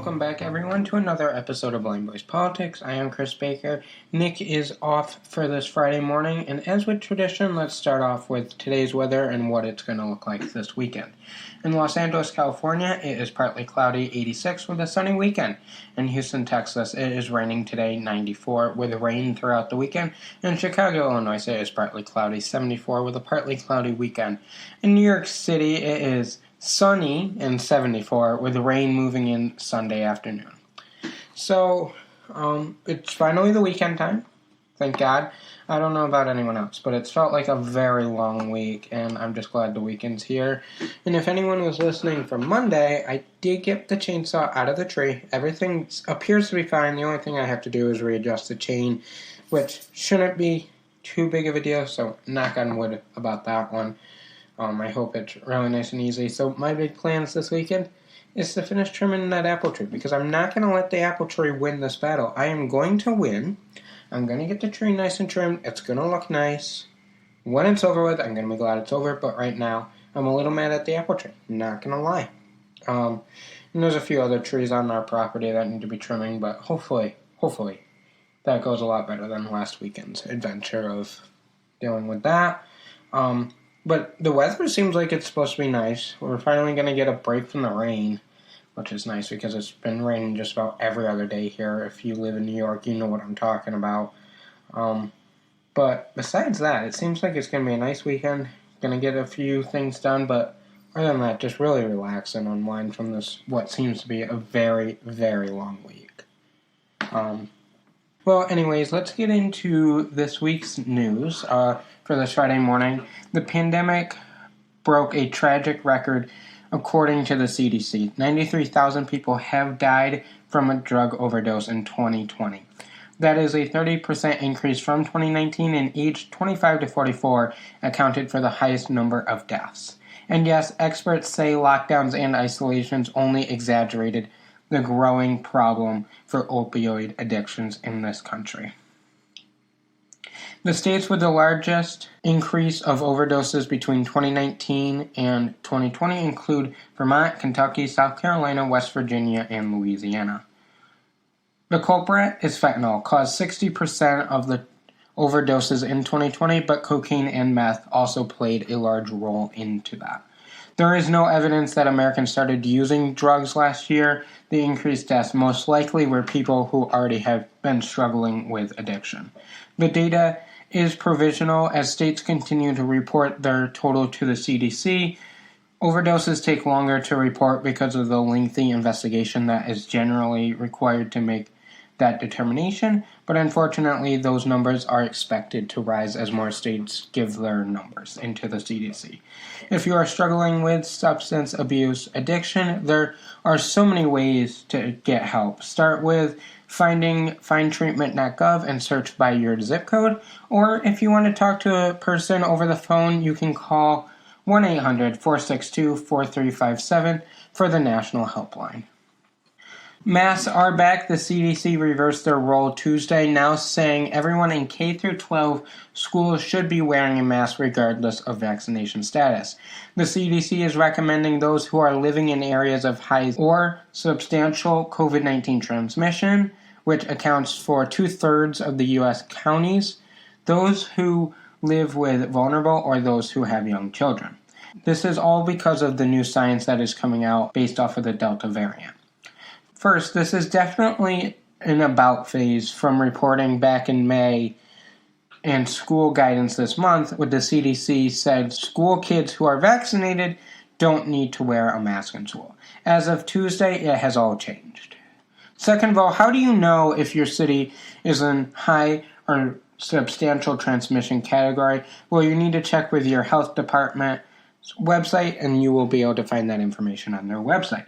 welcome back everyone to another episode of Blind Boys Politics. I am Chris Baker. Nick is off for this Friday morning, and as with tradition, let's start off with today's weather and what it's going to look like this weekend. In Los Angeles, California, it is partly cloudy, 86 with a sunny weekend. In Houston, Texas, it is raining today, 94 with rain throughout the weekend. In Chicago, Illinois, it is partly cloudy, 74 with a partly cloudy weekend. In New York City, it is sunny and 74 with rain moving in Sunday afternoon. So, it's finally the weekend time. Thank God. I don't know about anyone else, but it's felt like a very long week, and I'm just glad the weekend's here. And if anyone was listening from Monday, I did get the chainsaw out of the tree. Everything appears to be fine. The only thing I have to do is readjust the chain, which shouldn't be too big of a deal, so knock on wood about that one. I hope it's really nice and easy. So my big plans this weekend is to finish trimming that apple tree, because I'm not going to let the apple tree win this battle. I am going to win. I'm going to get the tree nice and trimmed. It's going to look nice. When it's over with, I'm going to be glad it's over, but right now, I'm a little mad at the apple tree. Not going to lie. And there's a few other trees on our property that need to be trimming, but hopefully, that goes a lot better than last weekend's adventure of dealing with that. But the weather seems like it's supposed to be nice. We're finally going to get a break from the rain, which is nice because it's been raining just about every other day here. If you live in New York, you know what I'm talking about. But besides that, it seems like it's going to be a nice weekend. Going to get a few things done, but other than that, just really relax and unwind from this, what seems to be a very, very long week. Well, anyways, let's get into this week's news for this Friday morning. The pandemic broke a tragic record according to the CDC. 93,000 people have died from a drug overdose in 2020. That is a 30% increase from 2019, and age 25 to 44 accounted for the highest number of deaths. And yes, experts say lockdowns and isolations only exaggerated the growing problem for opioid addictions in this country. The states with the largest increase of overdoses between 2019 and 2020 include Vermont, Kentucky, South Carolina, West Virginia, and Louisiana. The culprit is fentanyl, caused 60% of the overdoses in 2020, but cocaine and meth also played a large role into that. There is no evidence that Americans started using drugs last year. The increased deaths most likely were people who already have been struggling with addiction. The data is provisional as states continue to report their total to the CDC. Overdoses take longer to report because of the lengthy investigation that is generally required to make that determination, but unfortunately those numbers are expected to rise as more states give their numbers into the CDC. If you are struggling with substance abuse addiction, there are so many ways to get help. Start with finding findtreatment.gov and search by your zip code, or if you want to talk to a person over the phone, you can call 1-800-462-4357 for the national helpline. Masks are back. The CDC reversed their role Tuesday, now saying everyone in K through 12 schools should be wearing a mask regardless of vaccination status. The CDC is recommending those who are living in areas of high or substantial COVID-19 transmission, which accounts for 2/3 of the U.S. counties, those who live with vulnerable, or those who have young children. This is all because of the new science that is coming out based off of the Delta variant. First, this is definitely an about phase from reporting back in May and school guidance this month, with the CDC said school kids who are vaccinated don't need to wear a mask in school. As of Tuesday, it has all changed. Second of all, how do you know if your city is in high or substantial transmission category? Well, you need to check with your health department's website, and you will be able to find that information on their website.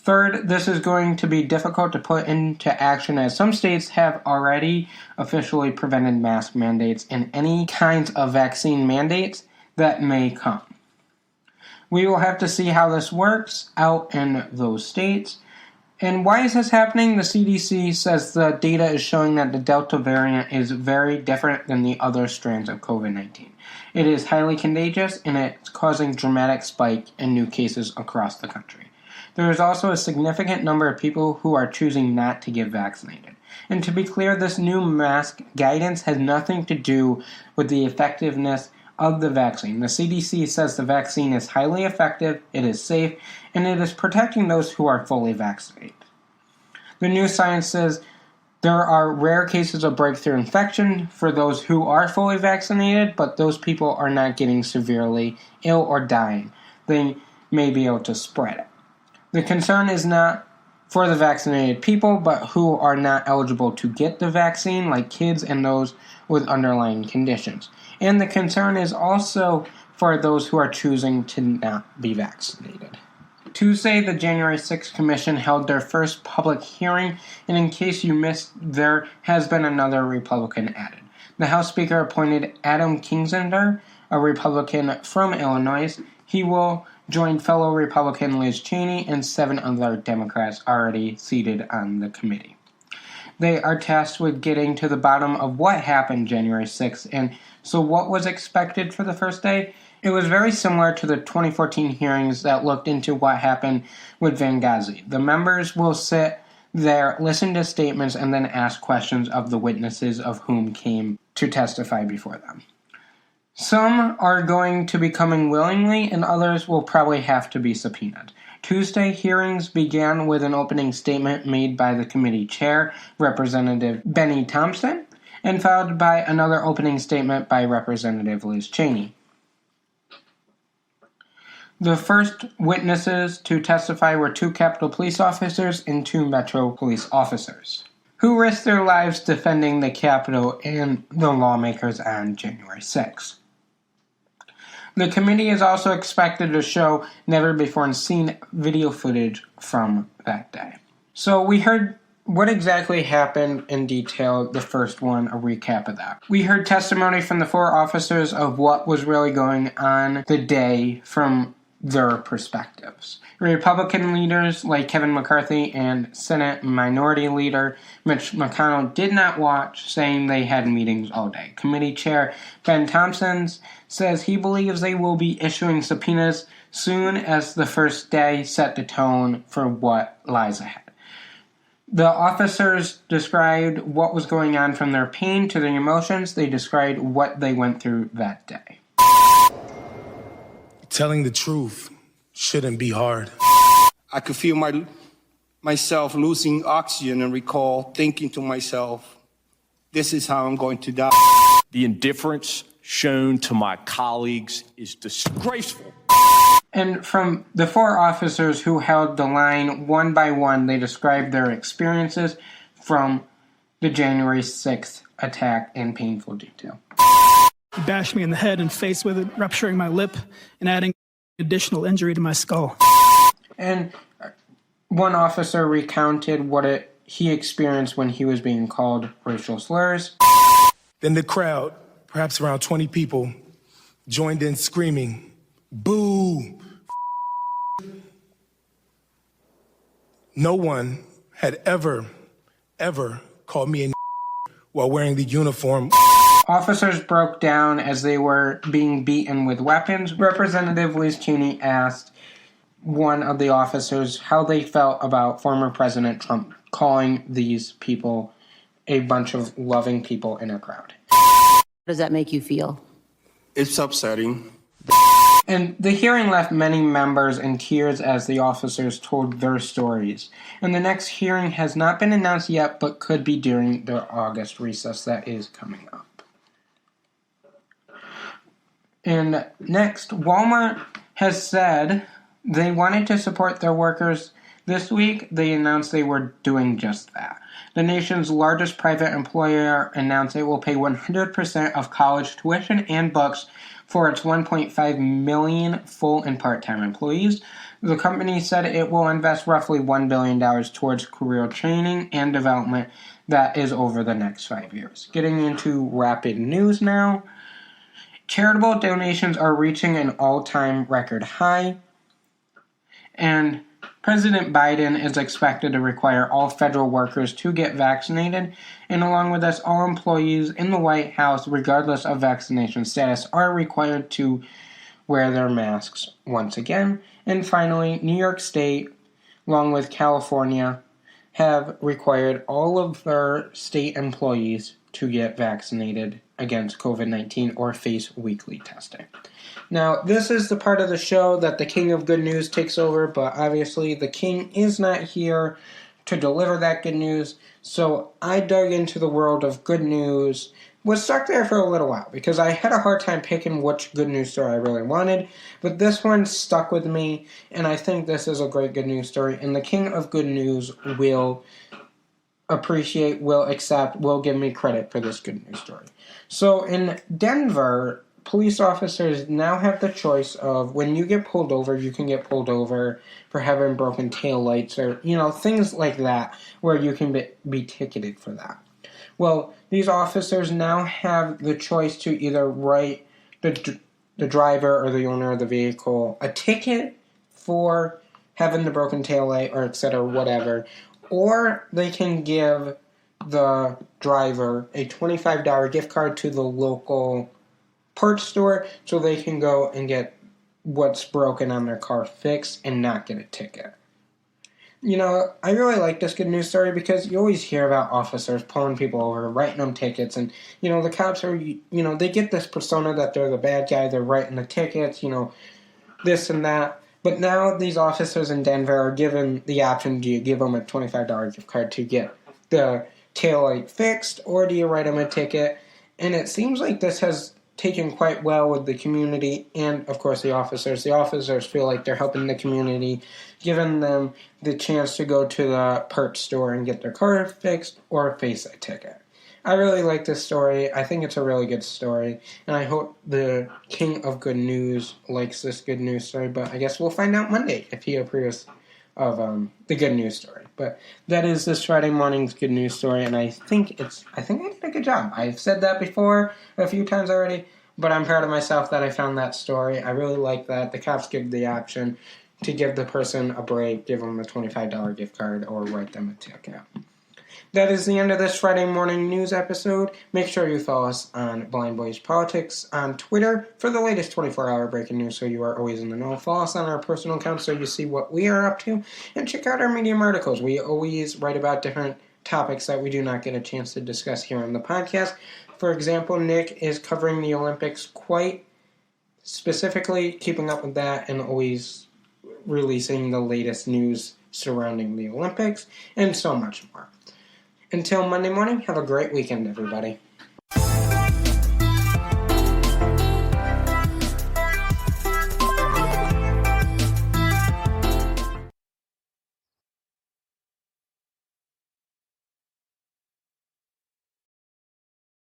Third, this is going to be difficult to put into action as some states have already officially prevented mask mandates and any kinds of vaccine mandates that may come. We will have to see how this works out in those states. And why is this happening? The CDC says the data is showing that the Delta variant is very different than the other strands of COVID-19. It is highly contagious, and it's causing dramatic spike in new cases across the country. there is also a significant number of people who are choosing not to get vaccinated. And to be clear, this new mask guidance has nothing to do with the effectiveness of the vaccine. The CDC says the vaccine is highly effective, it is safe, and it is protecting those who are fully vaccinated. The new science says there are rare cases of breakthrough infection for those who are fully vaccinated, but those people are not getting severely ill or dying. They may be able to spread it. The concern is not for the vaccinated people, but who are not eligible to get the vaccine, like kids and those with underlying conditions. And the concern is also for those who are choosing to not be vaccinated. Tuesday, the January 6th Commission held their first public hearing, and in case you missed, there has been another Republican added. The House Speaker appointed Adam Kinzinger, a Republican from Illinois. He will join fellow Republican Liz Cheney and 7 other Democrats already seated on the committee. They are tasked with getting to the bottom of what happened January 6th, and so what was expected for the first day? It was very similar to the 2014 hearings that looked into what happened with Benghazi. The members will sit there, listen to statements, and then ask questions of the witnesses of whom came to testify before them. Some are going to be coming willingly, and others will probably have to be subpoenaed. Tuesday, hearings began with an opening statement made by the committee chair, Representative Benny Thompson, and followed by another opening statement by Representative Liz Cheney. The first witnesses to testify were 2 Capitol Police officers and 2 Metro Police officers, who risked their lives defending the Capitol and the lawmakers on January 6th. The committee is also expected to show never-before-seen video footage from that day. So we heard what exactly happened in detail, the first one, a recap of that. We heard testimony from the 4 officers of what was really going on the day from their perspectives. Republican leaders like Kevin McCarthy and Senate Minority Leader Mitch McConnell did not watch, saying they had meetings all day. Committee Chair Ben Thompson says he believes they will be issuing subpoenas soon as the first day set the tone for what lies ahead. The officers described what was going on from their pain to their emotions. They described what they went through that day. Telling the truth shouldn't be hard. I could feel myself losing oxygen and recall thinking to myself, this is how I'm going to die. The indifference shown to my colleagues is disgraceful. And from the 4 officers who held the line one by one, they described their experiences from the January 6th attack in painful detail. He bashed me in the head and face with it, rupturing my lip and adding additional injury to my skull. And one officer recounted what he experienced when he was being called racial slurs. Then the crowd, perhaps around 20 people, joined in screaming, "Boo!" No one had ever called me a while wearing the uniform. Officers broke down as they were being beaten with weapons. Representative Liz Cheney asked one of the officers how they felt about former President Trump calling these people a bunch of loving people in a crowd. How does that make you feel? It's upsetting. And the hearing left many members in tears as the officers told their stories. And the next hearing has not been announced yet, but could be during the August recess that is coming up. And next, Walmart has said they wanted to support their workers. This week, they announced they were doing just that. The nation's largest private employer announced it will pay 100% of college tuition and books for its 1.5 million full and part-time employees. The company said it will invest roughly $1 billion towards career training and development that is over the next 5 years. Getting into rapid news now. Charitable donations are reaching an all-time record high, and President Biden is expected to require all federal workers to get vaccinated, and along with this, all employees in the White House, regardless of vaccination status, are required to wear their masks once again. And finally, New York State along with California, have required all of their state employees to get vaccinated against COVID-19 or face weekly testing. Now, this is the part of the show that the King of Good News takes over, but obviously the King is not here to deliver that good news, so I dug into the world of good news. Was stuck there for a little while because I had a hard time picking which good news story I really wanted, but this one stuck with me, and I think this is a great good news story, and the King of Good News will appreciate, will accept, will give me credit for this good news story. So in Denver, police officers now have the choice of, when you get pulled over, you can get pulled over for having broken taillights or, things like that, where you can be ticketed for that. Well, these officers now have the choice to either write the driver or the owner of the vehicle a ticket for having the broken taillight or etc., whatever, or they can give the driver a $25 gift card to the local parts store so they can go and get what's broken on their car fixed and not get a ticket. I really like this good news story because you always hear about officers pulling people over, writing them tickets, and, the cops are, they get this persona that they're the bad guy, they're writing the tickets, this and that. But now these officers in Denver are given the option, do you give them a $25 gift card to get the taillight fixed, or do you write them a ticket? And it seems like this has taken quite well with the community and, of course, the officers. The officers feel like they're helping the community, giving them the chance to go to the parts store and get their car fixed or face a ticket. I really like this story. I think it's a really good story, and I hope the King of Good News likes this good news story, but I guess we'll find out Monday if he approves of the good news story. But that is this Friday morning's good news story, and I think I did a good job. I've said that before a few times already, but I'm proud of myself that I found that story. I really like that. The cops give the option to give the person a break, give them a $25 gift card, or write them a ticket. That is the end of this Friday morning news episode. Make sure you follow us on Blind Boys Politics on Twitter for the latest 24-hour breaking news so you are always in the know. Follow us on our personal accounts so you see what we are up to. And check out our Medium articles. We always write about different topics that we do not get a chance to discuss here on the podcast. For example, Nick is covering the Olympics quite specifically, keeping up with that, and always releasing the latest news surrounding the Olympics, and so much more. Until Monday morning, have a great weekend, everybody.